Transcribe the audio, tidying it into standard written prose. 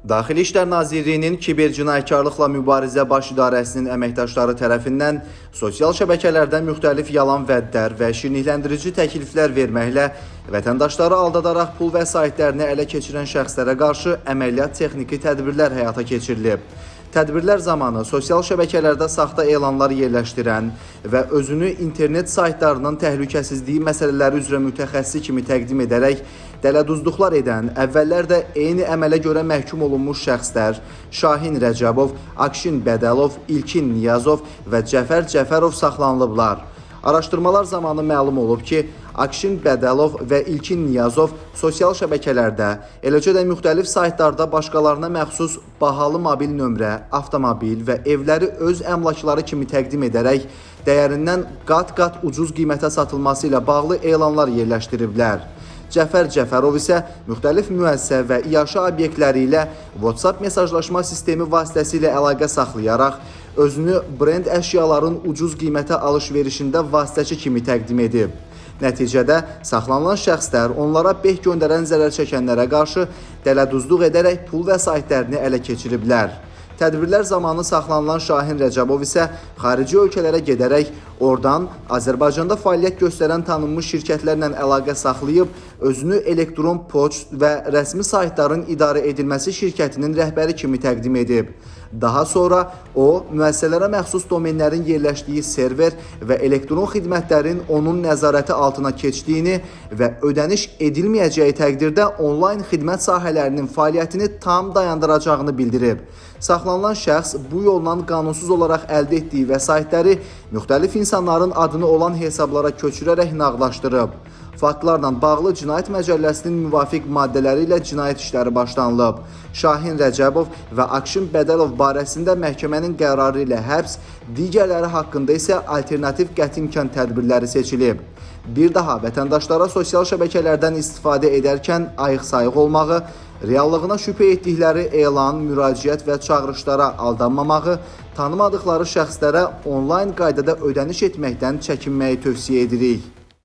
Daxili İşlər Nazirliyinin Kibercinayətkarlıqla Mübarizə Baş İdarəsinin əməkdaşları tərəfindən sosial şəbəkələrdə müxtəlif yalan vədlər və şirinlikləndirici təkliflər verməklə vətəndaşları aldadaraq pul vəsaitlərini ələ keçirən şəxslərə qarşı əməliyyat texniki tədbirlər həyata keçirilib. Tədbirlər zamanı sosial şəbəkələrdə saxta elanlar yerləşdirən və özünü internet saytlarının təhlükəsizliyi məsələləri üzrə mütəxəssis kimi təqdim edərək dələduzluqlar edən, əvvəllər də eyni əmələ görə məhkum olunmuş şəxslər Şahin Rəcəbov, Akşin Bədəlov, İlkin Niyazov və Cəfər Cəfərov saxlanılıblar. Araşdırmalar zamanı məlum olub ki, Akşin Bədəlov və İlkin Niyazov sosial şəbəkələrdə, eləcə də müxtəlif saytlarda başqalarına məxsus bahalı mobil nömrə, avtomobil və evləri öz əmlakları kimi təqdim edərək dəyərindən qat-qat ucuz qiymətə satılması ilə bağlı elanlar yerləşdiriblər. Cəfər Cəfərov isə müxtəlif müəssisə və iaşə obyektləri ilə WhatsApp mesajlaşma sistemi vasitəsilə əlaqə saxlayaraq özünü brend əşyaların ucuz qiymətə alış-verişində vasitəçi kimi təqdim edib. Nəticədə saxlanılan şəxslər onlara beh göndərən zərər çəkənlərə qarşı dələduzluq edərək pul vəsaitlərini ələ keçiriblər. Tədbirlər zamanı saxlanılan Şahin Rəcəbov isə xarici ölkələrə gedərək oradan Azərbaycanda fəaliyyət göstərən tanınmış şirkətlərlə əlaqə saxlayıb özünü elektron poçt və rəsmi saytların idarə edilməsi şirkətinin rəhbəri kimi təqdim edib. Daha sonra o, müəssisələrə məxsus domenlərin yerləşdiyi server və elektron xidmətlərin onun nəzarəti altına keçdiyini və ödəniş edilməyəcəyi təqdirdə onlayn xidmət sahələrinin fəaliyyətini tam dayandıracağını bildirib. Saxlanılan şəxs bu yolla qanunsuz olaraq əldə etdiyi vəsaitləri müxtəlif insanların adını olan hesablara köçürərək nağdlaşdırıb. Faktlarla bağlı Cinayət Məcəlləsinin müvafiq maddələri ilə cinayət işləri başlanılıb. Şahin Rəcəbov və Akşin Bədəlov barəsində məhkəmənin qərarı ilə həbs, digərləri haqqında isə alternativ qəti imkan tədbirləri seçilib. Bir daha vətəndaşlara sosial şəbəkələrdən istifadə edərkən ayıq-sayıq olmağı, reallığına şübhə etdikləri elan, müraciət və çağırışlara aldanmamağı, tanımadıkları şəxslərə onlayn qaydada ödəniş etməkdən çəkinməyi tövsiyə edirik.